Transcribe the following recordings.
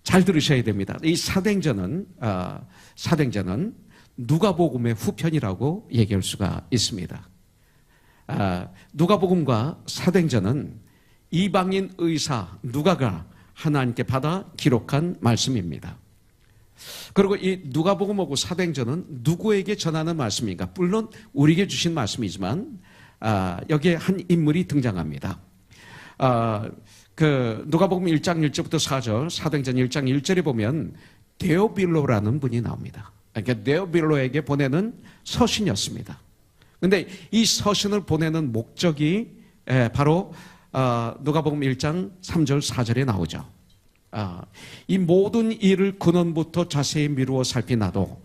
잘 들으셔야 됩니다. 이 사도행전은 누가복음의 후편이라고 얘기할 수가 있습니다. 누가복음과 사도행전은 이방인 의사 누가가 하나님께 받아 기록한 말씀입니다. 그리고 이 누가복음하고 사도행전은 누구에게 전하는 말씀인가? 물론 우리에게 주신 말씀이지만 여기에 한 인물이 등장합니다. 누가복음 1장 1절부터 4절, 사도행전 1장 1절에 보면 데오빌로라는 분이 나옵니다. 그러니까 데오빌로에게 보내는 서신이었습니다. 그런데 이 서신을 보내는 목적이 바로 누가복음 1장 3절 4절에 나오죠. 이 모든 일을 근원부터 자세히 미루어 살피나도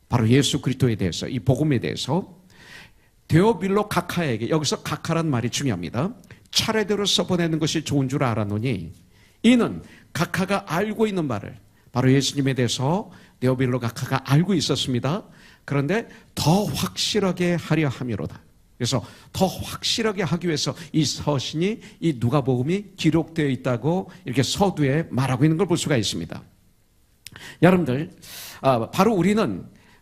바로 예수 그리스도에 대해서, 이 복음에 대해서 데오빌로 각하에게, 여기서 각하란 말이 중요합니다. 차례대로 써보내는 것이 좋은 줄 알았노니 이는 각하가 알고 있는 말을, 바로 예수님에 대해서 데오빌로 각하가 알고 있었습니다. 그런데 더 확실하게 하려 함이로다. 그래서 더 확실하게 하기 위해서 이 서신이, 이 누가복음이 기록되어 있다고 이렇게 서두에 말하고 있는 걸 볼 수가 있습니다. 여러분들, 바로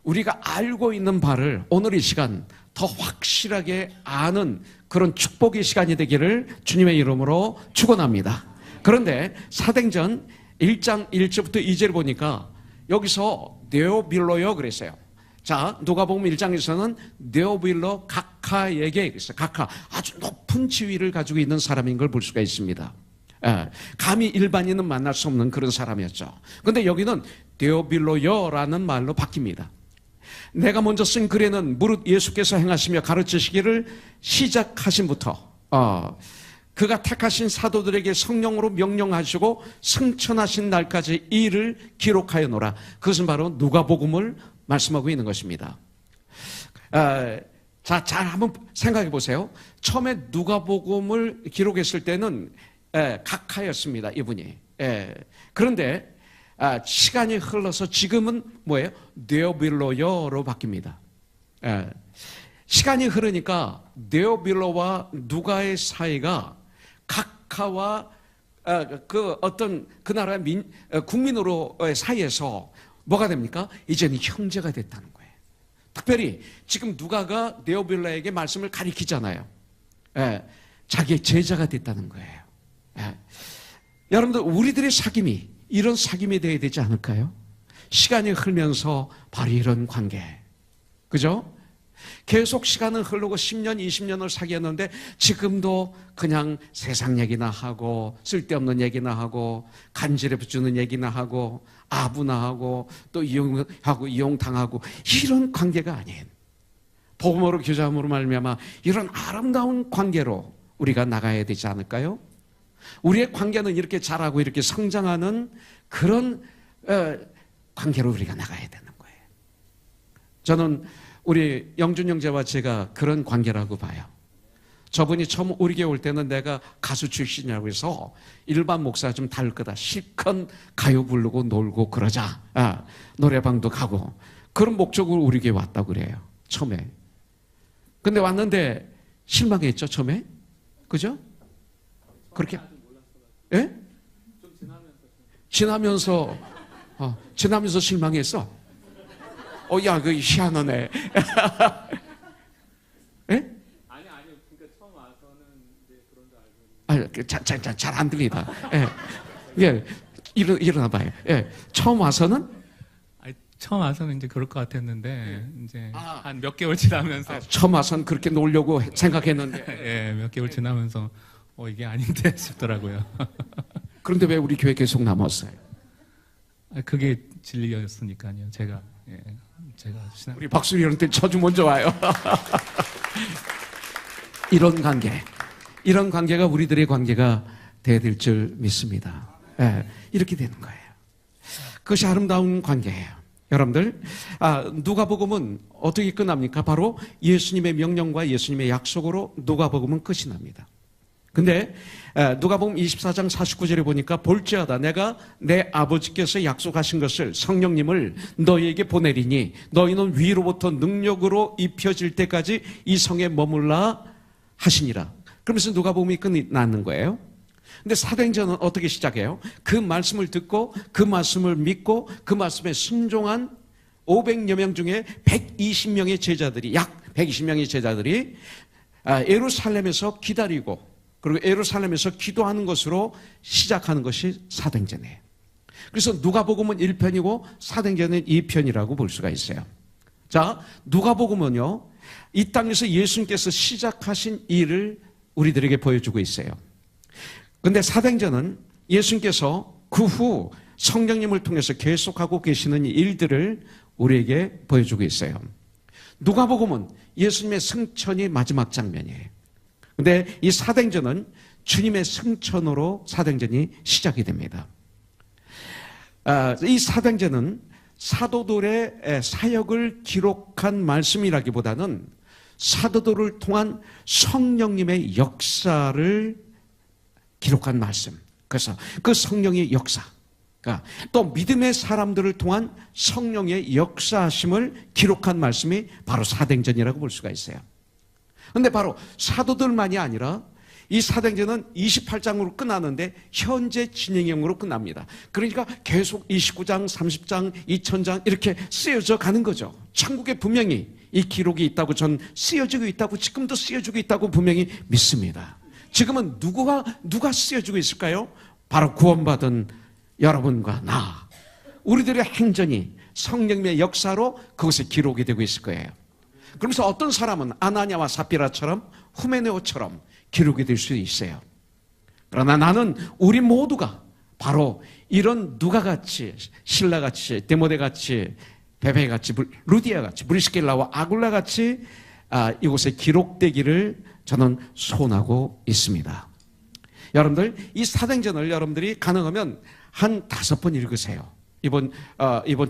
우리가 알고 있는 바를 오늘 이 시간 더 확실하게 아는 그런 축복의 시간이 되기를 주님의 이름으로 축원합니다. 그런데 사도행전 1장 1절부터 2절을 보니까 여기서 데오빌로요 그랬어요. 자, 누가복음 1장에서는 데오빌로 각하에게 그랬어요. 각하, 아주 높은 지위를 가지고 있는 사람인 걸 볼 수가 있습니다. 감히 일반인은 만날 수 없는 그런 사람이었죠. 그런데 여기는 데오빌로요라는 말로 바뀝니다. 내가 먼저 쓴 글에는 무릇 예수께서 행하시며 가르치시기를 시작하신부터 그가 택하신 사도들에게 성령으로 명령하시고 승천하신 날까지 이 일을 기록하여 놓으라. 그것은 바로 누가복음을 말씀하고 있는 것입니다. 자, 잘 한번 생각해 보세요. 처음에 누가복음을 기록했을 때는 각하였습니다, 이분이. 그런데 시간이 흘러서 지금은 뭐예요? 데오빌로요로 바뀝니다. 시간이 흐르니까 데오빌로와 누가의 사이가 각하와 그 나라의 국민으로의 사이에서 뭐가 됩니까? 이제는 형제가 됐다는 거예요. 특별히 지금 누가가 데오빌로에게 말씀을 가리키잖아요. 자기의 제자가 됐다는 거예요. 여러분들, 우리들의 사귐이 이런 사귐이 되어야 되지 않을까요? 시간이 흘면서 바로 이런 관계, 그죠? 계속 시간은 흐르고 10년, 20년을 사귀었는데 지금도 그냥 세상 얘기나 하고 쓸데없는 얘기나 하고 간지럽 주는 얘기나 하고 아부나 하고 또 이용당하고 이런 관계가 아니에요. 복음으로 교제함으로 말미암아 이런 아름다운 관계로 우리가 나가야 되지 않을까요? 우리의 관계는 이렇게 자라고 이렇게 성장하는 그런 관계로 우리가 나가야 되는 거예요. 저는 우리 영준 형제와 제가 그런 관계라고 봐요. 저분이 처음 우리교회 올 때는 내가 가수 출신이라고 해서 일반 목사 좀 다를 거다. 실컷 가요 부르고 놀고 그러자. 노래방도 가고. 그런 목적으로 우리 교회 왔다고 그래요. 처음에. 근데 왔는데 실망했죠, 처음에? 그죠? 그렇게. 예? 지나면서 실망했어. 야, 그 희한하네. 예? 아니, 그러니까 처음 와서는 이제 그런 줄 알고. 잘 안 들리다. 예, 일어나 봐요. 예, 처음 와서는? 처음 와서는 이제 그럴 것 같았는데, 이제 한 몇 개월 지나면서. 처음 와서는 그렇게 놀려고 생각했는데. 예, 몇 개월 지나면서, 이게 아닌데 싶더라고요. 그런데 왜 우리 교회 계속 남았어요? 그게 진리였으니까요, 제가 우리 박수리 형한테 저주 먼저 와요. 이런 관계가 우리들의 관계가 돼야 될 줄 믿습니다. 이렇게 되는 거예요. 그것이 아름다운 관계예요. 여러분들, 누가복음은 어떻게 끝납니까? 바로 예수님의 명령과 예수님의 약속으로 누가복음은 끝이 납니다. 근데 누가복음 24장 49절에 보니까 볼지어다 내가 내 아버지께서 약속하신 것을 성령님을 너희에게 보내리니 너희는 위로부터 능력으로 입혀질 때까지 이 성에 머물라 하시니라. 그러면서 누가복음이 끝나는 거예요. 근데 사도행전은 어떻게 시작해요? 그 말씀을 듣고 그 말씀을 믿고 그 말씀에 순종한 500여 명 중에 120명의 제자들이, 약 120명의 제자들이 예루살렘에서 기다리고 그리고 예루살렘에서 기도하는 것으로 시작하는 것이 사도행전이에요. 그래서 누가복음은 1편이고 사도행전은 2편이라고 볼 수가 있어요. 자, 누가복음은요, 이 땅에서 예수님께서 시작하신 일을 우리들에게 보여주고 있어요. 근데 사도행전은 예수님께서 그 후 성령님을 통해서 계속하고 계시는 일들을 우리에게 보여주고 있어요. 누가복음은 예수님의 승천이 마지막 장면이에요. 근데 이 사도행전은 주님의 승천으로 사도행전이 시작이 됩니다. 이 사도행전은 사도들의 사역을 기록한 말씀이라기보다는 사도들을 통한 성령님의 역사를 기록한 말씀. 그래서 그 성령의 역사, 그러니까 또 믿음의 사람들을 통한 성령의 역사하심을 기록한 말씀이 바로 사도행전이라고 볼 수가 있어요. 그런데 바로 사도들만이 아니라 이 사도행전은 28장으로 끝나는데 현재 진행형으로 끝납니다. 그러니까 계속 29장, 30장, 2000장 이렇게 쓰여져 가는 거죠. 천국에 분명히 이 기록이 있다고, 전 쓰여지고 있다고, 지금도 쓰여지고 있다고 분명히 믿습니다. 지금은 누가 쓰여지고 있을까요? 바로 구원받은 여러분과 나, 우리들의 행전이 성령님의 역사로 그것에 기록이 되고 있을 거예요. 그러면서 어떤 사람은 아나니아와 삽비라처럼 후메네오처럼 기록이 될 수 있어요. 그러나 나는 우리 모두가 바로 이런 누가같이, 신라같이, 데모데같이, 베베같이, 루디아같이, 브리스길라와 아굴라같이 이곳에 기록되기를 저는 소원하고 있습니다. 여러분들, 이 사도행전을 여러분들이 가능하면 한 5번 읽으세요. 이번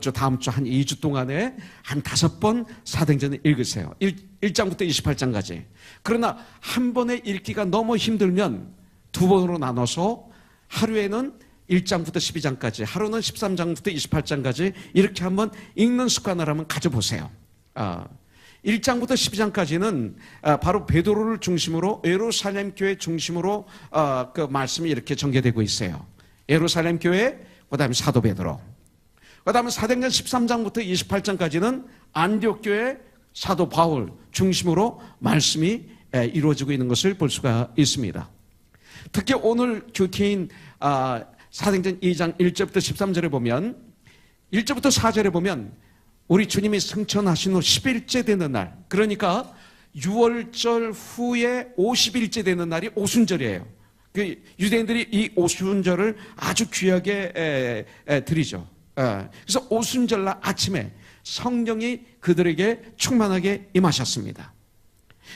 주, 다음 주 한 2주 동안에 한 5번 사도행전을 읽으세요. 1장부터 28장까지. 그러나 한 번에 읽기가 너무 힘들면 2번으로 나눠서 하루에는 1장부터 12장까지, 하루는 13장부터 28장까지 이렇게 한번 읽는 습관을 한번 가져보세요. 1장부터 12장까지는 바로 베드로를 중심으로 예루살렘 교회 중심으로 그 말씀이 이렇게 전개되고 있어요. 예루살렘 교회, 그 다음에 사도 베드로, 그 다음에 사도행전 13장부터 28장까지는 안디옥 교회 사도 바울 중심으로 말씀이 이루어지고 있는 것을 볼 수가 있습니다. 특히 오늘 큐티인 사도행전 2장 1절부터 13절에 보면, 1절부터 4절에 보면 우리 주님이 승천하신 후 10일째 되는 날, 그러니까 6월절 후에 50일째 되는 날이 오순절이에요. 그 유대인들이 이 오순절을 아주 귀하게 드리죠. 그래서 오순절날 아침에 성령이 그들에게 충만하게 임하셨습니다.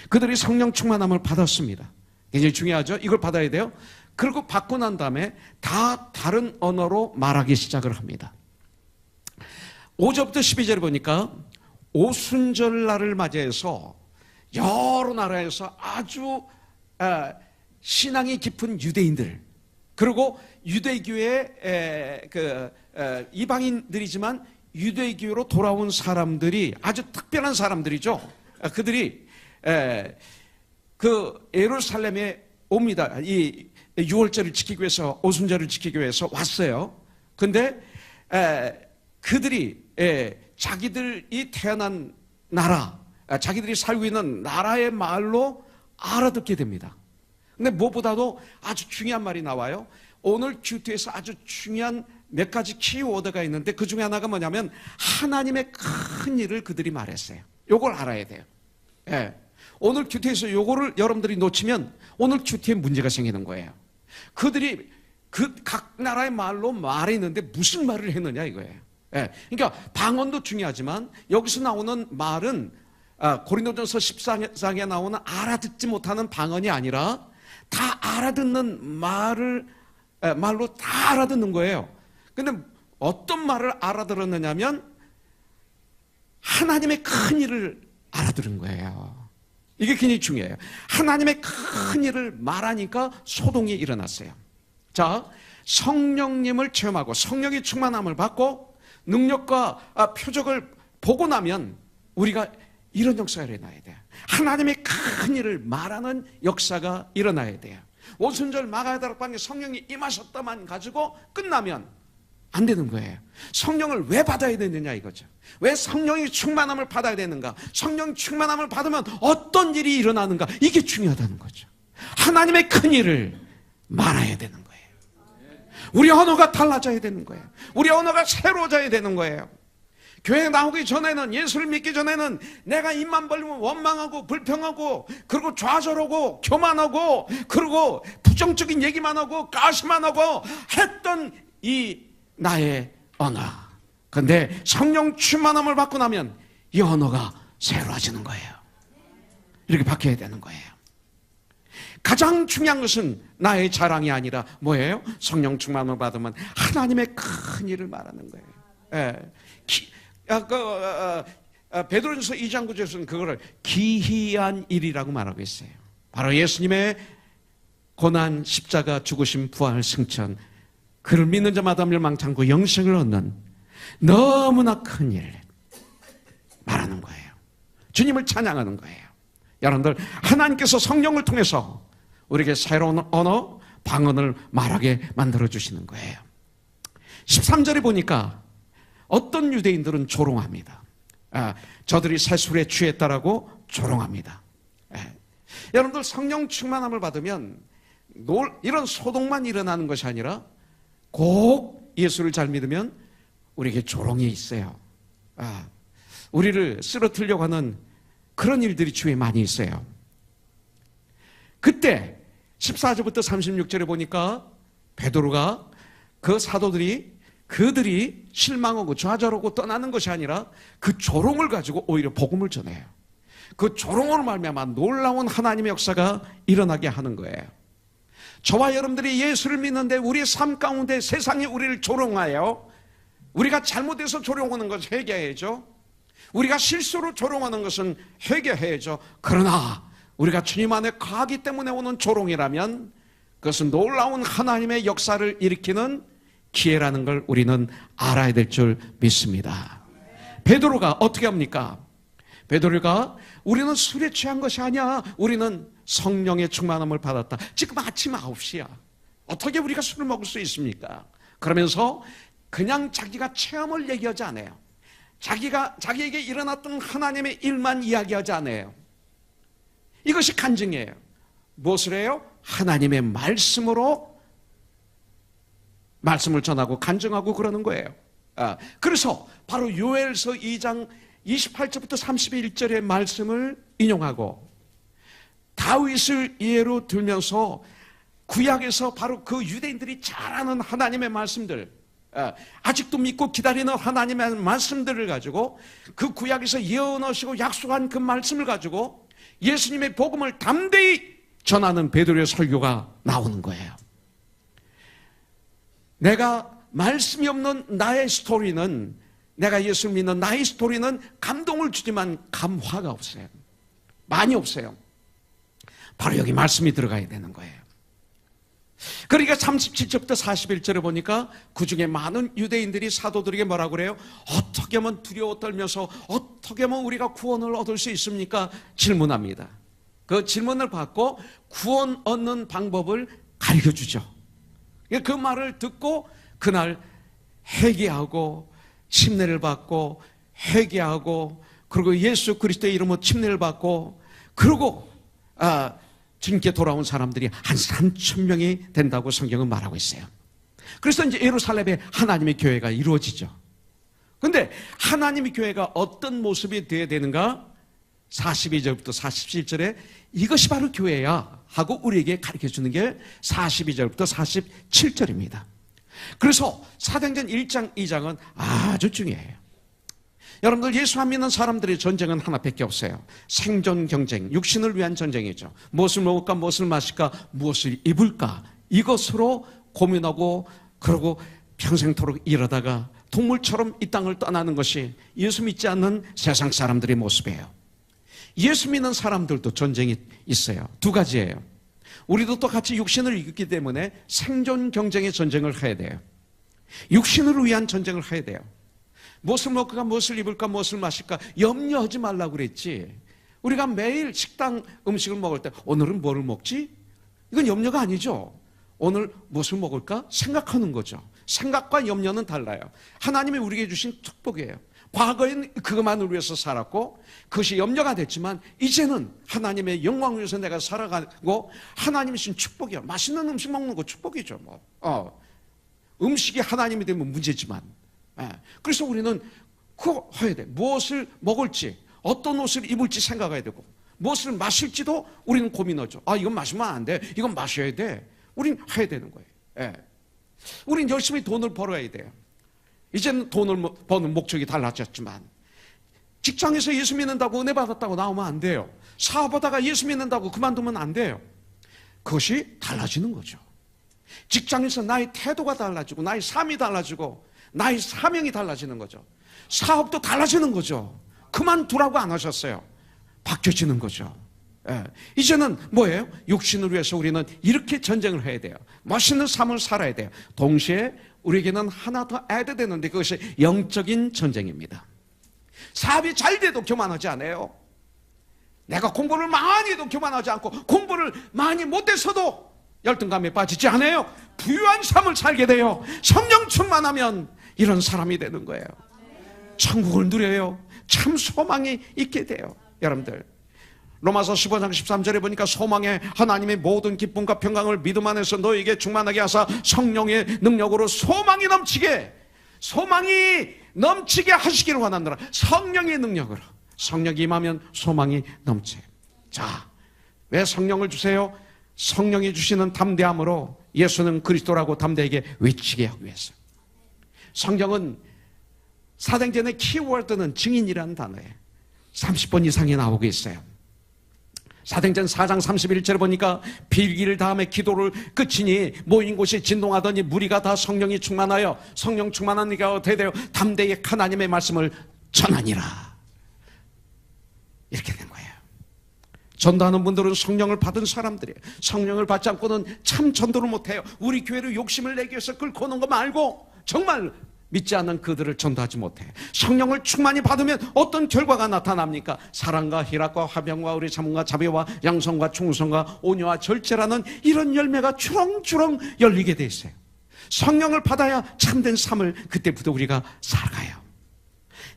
그들이 성령 충만함을 받았습니다. 굉장히 중요하죠. 이걸 받아야 돼요. 그리고 받고 난 다음에 다 다른 언어로 말하기 시작을 합니다. 5절부터 12절을 보니까 오순절날을 맞이해서 여러 나라에서 아주 신앙이 깊은 유대인들, 그리고 유대교의 이방인들이지만 유대교로 돌아온 사람들이, 아주 특별한 사람들이죠. 그들이 그 예루살렘에 옵니다. 이 6월절을 지키기 위해서, 오순절을 지키기 위해서 왔어요. 근데 그들이 자기들이 태어난 나라, 자기들이 살고 있는 나라의 말로 알아듣게 됩니다. 근데 무엇보다도 아주 중요한 말이 나와요. 오늘 큐티에서 아주 중요한 몇 가지 키워드가 있는데 그 중에 하나가 뭐냐면 하나님의 큰 일을 그들이 말했어요. 요걸 알아야 돼요. 오늘 큐티에서 요거를 여러분들이 놓치면 오늘 큐티에 문제가 생기는 거예요. 그들이 그 각 나라의 말로 말했는데 무슨 말을 했느냐 이거예요. 그러니까 방언도 중요하지만 여기서 나오는 말은 고린도전서 14장에 나오는 알아듣지 못하는 방언이 아니라 다 알아듣는 말로 다 알아듣는 거예요. 근데 어떤 말을 알아들었느냐면 하나님의 큰 일을 알아들은 거예요. 이게 굉장히 중요해요. 하나님의 큰 일을 말하니까 소동이 일어났어요. 자, 성령님을 체험하고 성령의 충만함을 받고 능력과 표적을 보고 나면 우리가 이런 역사가 일어나야 돼요. 하나님의 큰 일을 말하는 역사가 일어나야 돼요. 오순절 마가다락방에 성령이 임하셨다만 가지고 끝나면 안 되는 거예요. 성령을 왜 받아야 되느냐 이거죠. 왜 성령이 충만함을 받아야 되는가? 성령 충만함을 받으면 어떤 일이 일어나는가? 이게 중요하다는 거죠. 하나님의 큰 일을 말해야 되는 거예요. 우리 언어가 달라져야 되는 거예요. 우리 언어가 새로워져야 되는 거예요. 교회 나오기 전에는, 예수를 믿기 전에는 내가 입만 벌리면 원망하고 불평하고 그리고 좌절하고 교만하고 그리고 부정적인 얘기만 하고 가시만 하고 했던 이 나의 언어. 그런데 성령 충만함을 받고 나면 이 언어가 새로워지는 거예요. 이렇게 바뀌어야 되는 거예요. 가장 중요한 것은 나의 자랑이 아니라 뭐예요? 성령 충만을 받으면 하나님의 큰 일을 말하는 거예요. 베드로전서 2장 9절에서는 그거를 기이한 일이라고 말하고 있어요. 바로 예수님의 고난, 십자가, 죽으심, 부활, 승천, 그를 믿는 자마다 멸망치 않고 영생을 얻는 너무나 큰 일 말하는 거예요. 주님을 찬양하는 거예요. 여러분들, 하나님께서 성령을 통해서 우리에게 새로운 언어, 방언을 말하게 만들어주시는 거예요. 13절에 보니까 어떤 유대인들은 조롱합니다. 저들이 새 술에 취했다라고 조롱합니다. 여러분들, 성령 충만함을 받으면 이런 소동만 일어나는 것이 아니라 꼭 예수를 잘 믿으면 우리에게 조롱이 있어요. 우리를 쓰러뜨리려고 하는 그런 일들이 주위에 많이 있어요. 그때 14절부터 36절에 보니까 베드로가 그 사도들이 그들이 실망하고 좌절하고 떠나는 것이 아니라 그 조롱을 가지고 오히려 복음을 전해요. 그 조롱으로 말미암아 놀라운 하나님의 역사가 일어나게 하는 거예요. 저와 여러분들이 예수를 믿는데 우리의 삶 가운데 세상이 우리를 조롱하여, 우리가 잘못해서 조롱하는 것을 회개해야죠. 우리가 실수로 조롱하는 것은 회개해야죠. 그러나 우리가 주님 안에 거하기 때문에 오는 조롱이라면 그것은 놀라운 하나님의 역사를 일으키는 기회라는 걸 우리는 알아야 될 줄 믿습니다. 베드로가 어떻게 합니까? 베드로가 우리는 술에 취한 것이 아니야. 우리는 성령의 충만함을 받았다. 지금 아침 9시야. 어떻게 우리가 술을 먹을 수 있습니까? 그러면서 그냥 자기가 체험을 얘기하지 않아요. 자기에게 일어났던 하나님의 일만 이야기하지 않아요. 이것이 간증이에요. 무엇을 해요? 하나님의 말씀으로 말씀을 전하고 간증하고 그러는 거예요. 그래서 바로 요엘서 2장 28절부터 31절의 말씀을 인용하고 다윗을 예로 들면서 구약에서 바로 그 유대인들이 잘 아는 하나님의 말씀들, 아직도 믿고 기다리는 하나님의 말씀들을 가지고 그 구약에서 예언하시고 약속한 그 말씀을 가지고 예수님의 복음을 담대히 전하는 베드로의 설교가 나오는 거예요. 내가 말씀이 없는 나의 스토리는, 내가 예수를 믿는 나의 스토리는 감동을 주지만 감화가 없어요. 많이 없어요. 바로 여기 말씀이 들어가야 되는 거예요. 그러니까 37절부터 41절에 보니까 그 중에 많은 유대인들이 사도들에게 뭐라고 그래요? 어떻게 하면 두려워 떨면서 어떻게 하면 우리가 구원을 얻을 수 있습니까? 질문합니다. 그 질문을 받고 구원 얻는 방법을 가르쳐주죠. 그 말을 듣고 그날 회개하고 침례를 받고 회개하고 그리고 예수 그리스도의 이름으로 침례를 받고 그리고 주님께 돌아온 사람들이 한 3,000명이 된다고 성경은 말하고 있어요. 그래서 이제 예루살렘에 하나님의 교회가 이루어지죠. 그런데 하나님의 교회가 어떤 모습이 되어야 되는가? 42절부터 47절에 이것이 바로 교회야 하고 우리에게 가르쳐주는 게 42절부터 47절입니다. 그래서 사도행전 1장 2장은 아주 중요해요. 여러분들, 예수 안 믿는 사람들의 전쟁은 하나밖에 없어요. 생존 경쟁, 육신을 위한 전쟁이죠. 무엇을 먹을까, 무엇을 마실까, 무엇을 입을까, 이것으로 고민하고 그러고 평생토록 이러다가 동물처럼 이 땅을 떠나는 것이 예수 믿지 않는 세상 사람들의 모습이에요. 예수 믿는 사람들도 전쟁이 있어요. 두 가지예요. 우리도 똑같이 육신을 이겼기 때문에 생존 경쟁의 전쟁을 해야 돼요. 육신을 위한 전쟁을 해야 돼요. 무엇을 먹을까, 무엇을 입을까, 무엇을 마실까 염려하지 말라고 그랬지. 우리가 매일 식당 음식을 먹을 때 오늘은 뭐를 먹지? 이건 염려가 아니죠. 오늘 무엇을 먹을까 생각하는 거죠. 생각과 염려는 달라요. 하나님이 우리에게 주신 축복이에요. 과거엔 그것만을 위해서 살았고 그것이 염려가 됐지만 이제는 하나님의 영광을 위해서 내가 살아가고 하나님이 주신 축복이에요. 맛있는 음식 먹는 거 축복이죠. 음식이 하나님이 되면 문제지만. 그래서 우리는 그거 해야 돼. 무엇을 먹을지, 어떤 옷을 입을지 생각해야 되고 무엇을 마실지도 우리는 고민하죠. 이건 마시면 안 돼. 이건 마셔야 돼. 우린 해야 되는 거예요. 우린 열심히 돈을 벌어야 돼요. 이제는 돈을 버는 목적이 달라졌지만 직장에서 예수 믿는다고 은혜 받았다고 나오면 안 돼요. 사업하다가 예수 믿는다고 그만두면 안 돼요. 그것이 달라지는 거죠. 직장에서 나의 태도가 달라지고 나의 삶이 달라지고 나의 사명이 달라지는 거죠. 사업도 달라지는 거죠. 그만두라고 안 하셨어요. 바뀌어지는 거죠. 이제는 뭐예요? 육신을 위해서 우리는 이렇게 전쟁을 해야 돼요. 멋있는 삶을 살아야 돼요. 동시에 우리에게는 하나 더 애드 되는데 그것이 영적인 전쟁입니다. 사업이 잘 돼도 교만하지 않아요. 내가 공부를 많이 해도 교만하지 않고 공부를 많이 못해서도 열등감에 빠지지 않아요. 부유한 삶을 살게 돼요. 성령 충만하면 이런 사람이 되는 거예요. 천국을 누려요. 참 소망이 있게 돼요. 여러분들 로마서 15장 13절에 보니까 소망의 하나님의 모든 기쁨과 평강을 믿음 안에서 너에게 충만하게 하사 성령의 능력으로 소망이 넘치게 하시기를 원하노라. 성령의 능력으로. 성령이 임하면 소망이 넘쳐요. 자, 왜 성령을 주세요? 성령이 주시는 담대함으로 예수는 그리스도라고 담대하게 외치게 하기 위해서. 성경은 사도행전의 키워드는 증인이라는 단어에 30번 이상이 나오고 있어요. 사도행전 4장 31절에 보니까 빌기를 다음에 기도를 끝이니 모인 곳이 진동하더니 무리가 다 성령이 충만하여 성령 충만한 이가 어떻게 돼요? 담대히 하나님의 말씀을 전하니라. 이렇게 된 거예요. 전도하는 분들은 성령을 받은 사람들이에요. 성령을 받지 않고는 참 전도를 못해요. 우리 교회로 욕심을 내기 위해서 끌고 오는 거 말고 정말 믿지 않는 그들을 전도하지 못해. 성령을 충만히 받으면 어떤 결과가 나타납니까? 사랑과 희락과 화평과 우리 참음과 자비와 양성과 충성과 온유와 절제라는 이런 열매가 주렁주렁 열리게 돼 있어요. 성령을 받아야 참된 삶을 그때부터 우리가 살아가요.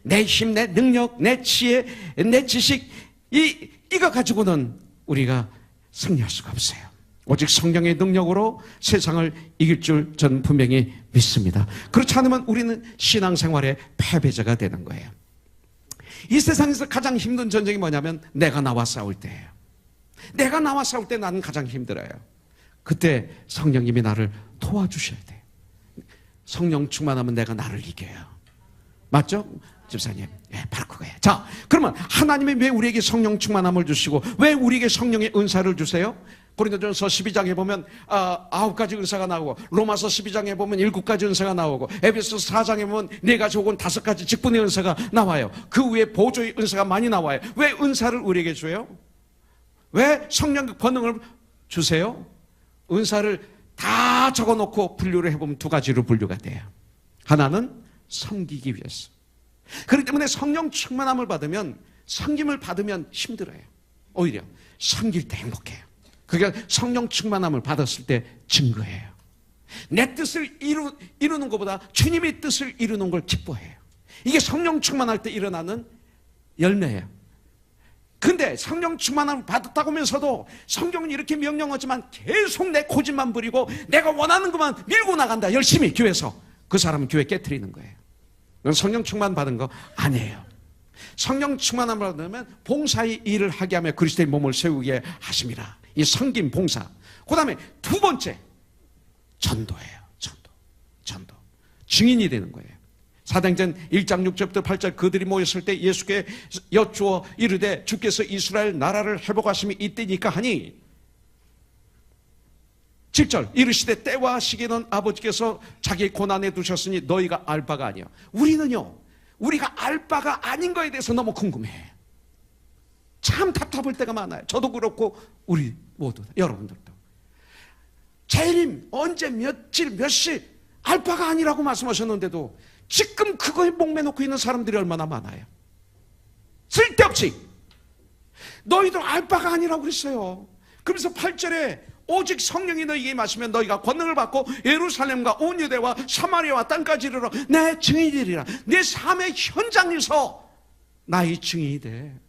내 힘, 내 능력, 내 지혜, 내 지식 이거 가지고는 우리가 승리할 수가 없어요. 오직 성령의 능력으로 세상을 이길 줄 저는 분명히 믿습니다. 그렇지 않으면 우리는 신앙생활의 패배자가 되는 거예요. 이 세상에서 가장 힘든 전쟁이 뭐냐면 내가 나와 싸울 때예요. 내가 나와 싸울 때 나는 가장 힘들어요. 그때 성령님이 나를 도와주셔야 돼요. 성령 충만하면 내가 나를 이겨요. 맞죠? 집사님, 바로 그거예요. 자, 그러면 하나님이 왜 우리에게 성령 충만함을 주시고 왜 우리에게 성령의 은사를 주세요? 고린도전서 12장에 보면 9가지 은사가 나오고 로마서 12장에 보면 7가지 은사가 나오고 에베소서 4장에 보면 4가지 혹은 5가지 직분의 은사가 나와요. 그 위에 보조의 은사가 많이 나와요. 왜 은사를 우리에게 줘요? 왜 성령 권능을 주세요? 은사를 다 적어놓고 분류를 해보면 2가지로 분류가 돼요. 하나는 섬기기 위해서. 그렇기 때문에 성령 충만함을 받으면 섬김을 받으면 힘들어요. 오히려 섬길 때 행복해요. 그게 성령 충만함을 받았을 때 증거예요. 내 뜻을 이루는 것보다 주님의 뜻을 이루는 걸 기뻐해요. 이게 성령 충만할 때 일어나는 열매예요. 근데 성령 충만함을 받았다고 하면서도 성경은 이렇게 명령하지만 계속 내 고집만 부리고 내가 원하는 것만 밀고 나간다. 열심히 교회에서. 그 사람은 교회 깨트리는 거예요. 그건 성령 충만 받은 거 아니에요. 성령 충만함을 받으면 봉사의 일을 하게 하며 그리스도의 몸을 세우게 하십니다. 이 섬김 봉사. 그 다음에 2번째 전도예요. 전도. 증인이 되는 거예요. 사도행전 1장 6절부터 8절 그들이 모였을 때 예수께 여쭈어 이르되 주께서 이스라엘 나라를 회복하심이 이때니까 하니 7절 이르시되 때와 시기는 아버지께서 자기 고난에 두셨으니 너희가 알 바가 아니야. 우리는요 우리가 알 바가 아닌 거에 대해서 너무 궁금해. 참 답답할 때가 많아요. 저도 그렇고 우리 모두 여러분들도. 재림 언제 며칠 몇 시 알 바가 아니라고 말씀하셨는데도 지금 그거에 목매놓고 있는 사람들이 얼마나 많아요. 쓸데없이 너희들 알 바가 아니라고 그랬어요. 그러면서 8절에 오직 성령이 너희에게 임하시면 너희가 권능을 받고 예루살렘과 온 유대와 사마리아와 땅까지 이르러 내 증인이리라. 내 삶의 현장에서 나의 증인이 돼.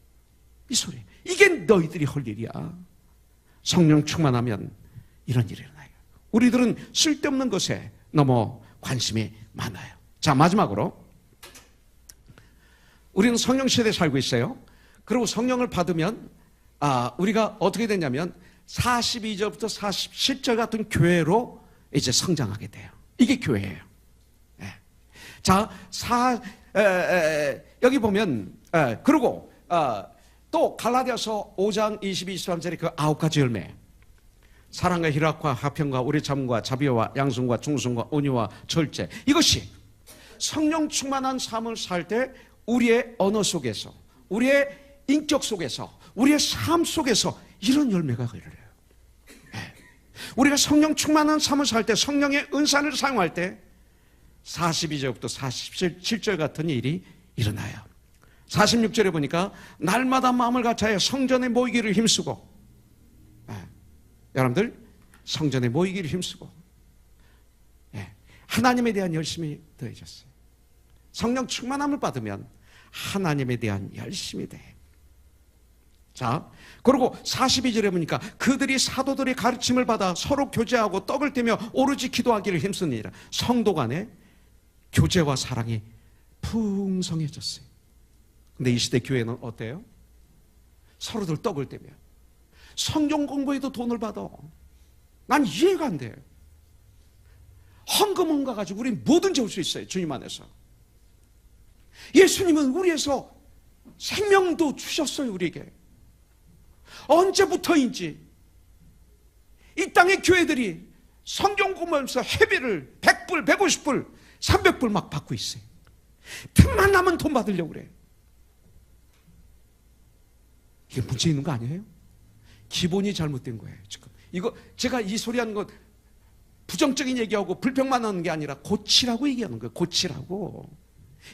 이 소리. 이게 너희들이 할 일이야. 성령 충만하면 이런 일이 일어나요. 우리들은 쓸데없는 것에 너무 관심이 많아요. 자, 마지막으로 우리는 성령 시대에 살고 있어요. 그리고 성령을 받으면 우리가 어떻게 되냐면 42절부터 47절 같은 교회로 이제 성장하게 돼요. 이게 교회예요. 네. 자, 여기 보면 그리고 또 갈라디아서 5장 22, 23절의 그 9가지 열매, 사랑과 희락과 화평과 우리 참과 자비와 양순과 중순과 온유와 절제, 이것이 성령 충만한 삶을 살 때 우리의 언어 속에서, 우리의 인격 속에서, 우리의 삶 속에서 이런 열매가 흐르요. 우리가 성령 충만한 삶을 살 때, 성령의 은사를 사용할 때 42절부터 47절 같은 일이 일어나요. 46절에 보니까 날마다 마음을 같이하여 성전에 모이기를 힘쓰고, 여러분들 성전에 모이기를 힘쓰고, 하나님에 대한 열심이 더해졌어요. 성령 충만함을 받으면 하나님에 대한 열심이 돼. 자, 그리고 42절에 보니까 그들이 사도들의 가르침을 받아 서로 교제하고 떡을 떼며 오로지 기도하기를 힘쓰니라. 성도 간에 교제와 사랑이 풍성해졌어요. 근데 이 시대 교회는 어때요? 서로들 떡을 떼며 성경 공부에도 돈을 받아. 난 이해가 안 돼. 헌금원 가가지고 우린 뭐든지 할 수 있어요. 주님 안에서. 예수님은 우리에서 생명도 주셨어요. 우리에게. 언제부터인지 이 땅의 교회들이 성경 공부하면서 회비를 100불, 150불, 300불 막 받고 있어요. 틈만 나면 돈 받으려고 그래. 이게 문제 있는 거 아니에요? 기본이 잘못된 거예요. 지금 이거 제가 이 소리 하는 거 부정적인 얘기하고 불평만 하는 게 아니라 고치라고 얘기하는 거예요. 고치라고.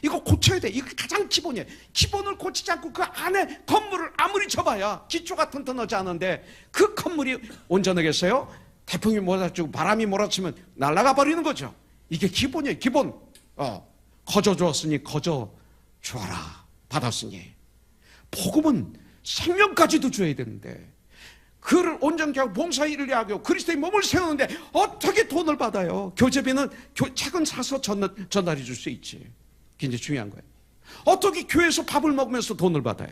이거 고쳐야 돼. 이거 가장 기본이에요. 기본을 고치지 않고 그 안에 건물을 아무리 쳐봐야 기초가 튼튼하지 않은데 그 건물이 온전하겠어요? 태풍이 몰아치고 바람이 몰아치면 날아가 버리는 거죠. 이게 기본이에요. 기본. 거저 주었으니 거저 주어라. 받았으니. 복음은 생명까지도 줘야 되는데 그를 온전케 하고 봉사일을 하고 그리스도의 몸을 세우는데 어떻게 돈을 받아요? 교재비는 책은 사서 전달해 줄 수 있지. 굉장히 중요한 거예요. 어떻게 교회에서 밥을 먹으면서 돈을 받아요?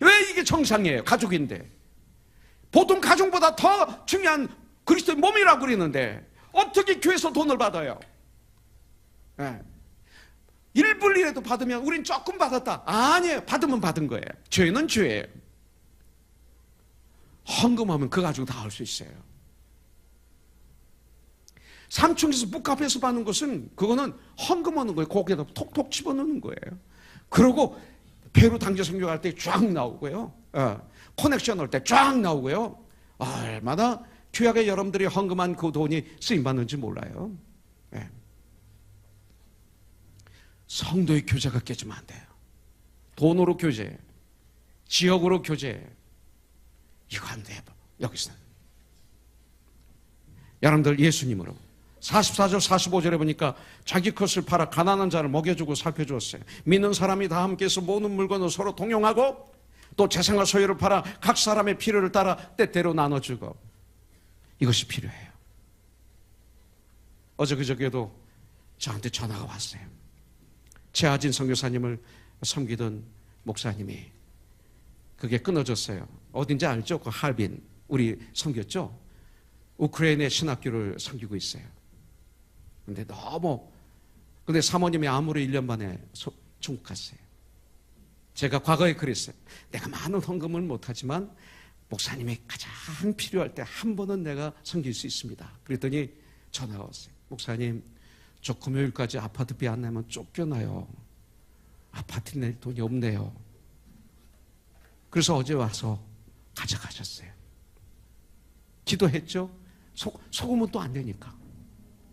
왜 이게 정상이에요? 가족인데. 보통 가족보다 더 중요한 그리스도의 몸이라고 그러는데 어떻게 교회에서 돈을 받아요? 1불이라도 받으면 우린 조금 받았다. 아니에요. 받으면 받은 거예요. 죄는 죄예요. 헌금하면 그거 가지고 다 할 수 있어요. 삼층에서 묵합해서 받는 것은 그거는 헌금하는 거예요. 거기에다 톡톡 집어넣는 거예요. 그리고 페루 당제 선교할 때 쫙 나오고요. 커넥션 할 때 쫙 나오고요. 얼마나 귀하게 여러분들이 헌금한 그 돈이 쓰임받는지 몰라요. 성도의 교제가 깨지면 안 돼요. 돈으로 교제, 지역으로 교제, 이거 안 돼요. 여기서는. 여러분들 예수님으로 44절 45절에 보니까 자기 것을 팔아 가난한 자를 먹여주고 살펴주었어요. 믿는 사람이 다 함께해서 모든 물건을 서로 동용하고 또 재산과 소유를 팔아 각 사람의 필요를 따라 때때로 나눠주고, 이것이 필요해요. 어제 그저께도 저한테 전화가 왔어요. 최하진 선교사님을 섬기던 목사님이 그게 끊어졌어요. 어딘지 알죠? 그 할빈 우리 섬겼죠? 우크라이나의 신학교를 섬기고 있어요. 근데 사모님이 암으로 1년 만에 중국 갔어요. 제가 과거에 그랬어요. 내가 많은 헌금을 못하지만 목사님이 가장 필요할 때 한 번은 내가 섬길 수 있습니다. 그랬더니 전화가 왔어요. 목사님, 저 금요일까지 아파트비 안 내면 쫓겨나요. 아파트 낼 돈이 없네요. 그래서 어제 와서 가져가셨어요. 기도했죠? 소금은 또 안 되니까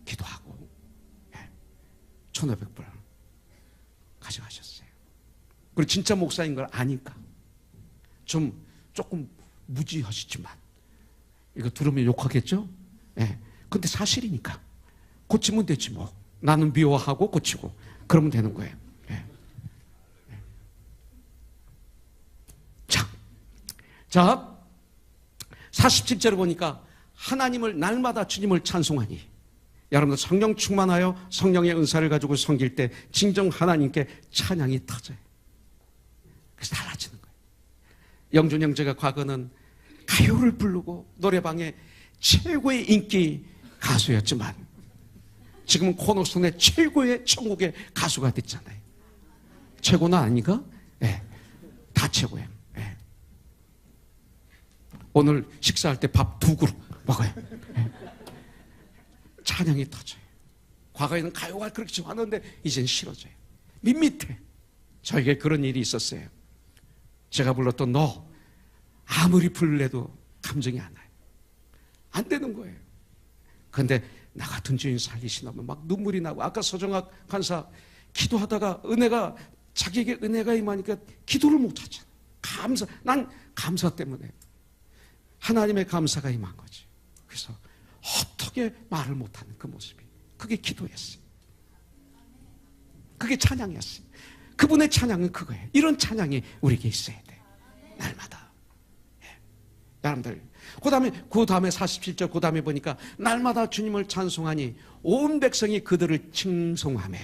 기도하고 1,500불 가져가셨어요. 그리고 진짜 목사인 걸 아니까 조금 무지하시지만 이거 들으면 욕하겠죠? 예. 근데 사실이니까. 고치면 되지 뭐. 나는 미워하고 고치고. 그러면 되는 거예요. 예. 자, 47절에 보니까 하나님을 날마다 주님을 찬송하니. 여러분들 성령 충만하여 성령의 은사를 가지고 섬길 때 진정 하나님께 찬양이 터져요. 그래서 달라지는 거예요. 영준 형제가 과거는 가요를 부르고 노래방의 최고의 인기 가수였지만 지금은 코너손의 최고의 천국의 가수가 됐잖아요. 최고는 아닌가? 네, 다 최고예요. 네. 오늘 식사할 때 밥 2그릇 먹어요. 네. 찬양이 터져요. 과거에는 가요가 그렇게 좋았는데 이젠 싫어져요. 밋밋해. 저에게 그런 일이 있었어요. 제가 불렀던 너 아무리 불러도 감정이 안 와요. 안 되는 거예요. 그런데 나 같은 주인 살리시나면 막 눈물이 나고, 아까 서정학 간사 기도하다가 은혜가, 자기에게 은혜가 임하니까 기도를 못하잖아. 난 감사 때문에 하나님의 감사가 임한 거지. 그래서 어떻게 말을 못하는 그 모습이, 그게 기도였어요. 그게 찬양이었어요. 그분의 찬양은 그거예요. 이런 찬양이 우리에게 있어야 돼. 날마다. 예. 여러분들, 그 다음에 47절 그 다음에 보니까 날마다 주님을 찬송하니 온 백성이 그들을 칭송하며.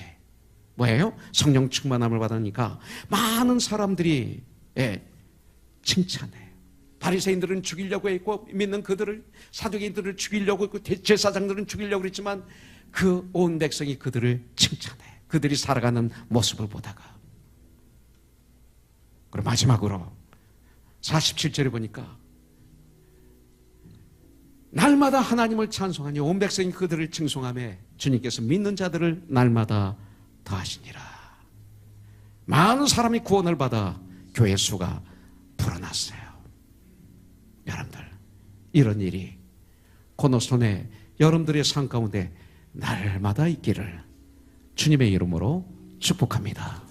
뭐예요? 성령 충만함을 받으니까 많은 사람들이, 예, 칭찬해. 바리새인들은 죽이려고 했고, 믿는 그들을, 사두개인들을 죽이려고 했고, 제사장들은 죽이려고 했지만 그 온 백성이 그들을 칭찬해. 그들이 살아가는 모습을 보다가. 그리고 마지막으로 47절에 보니까 날마다 하나님을 찬송하니 온 백성이 그들을 칭송하며 주님께서 믿는 자들을 날마다 더하시니라. 많은 사람이 구원을 받아 교회 수가 불어났어요. 여러분들, 이런 일이 코너손에 여러분들의 삶 가운데 날마다 있기를 주님의 이름으로 축복합니다.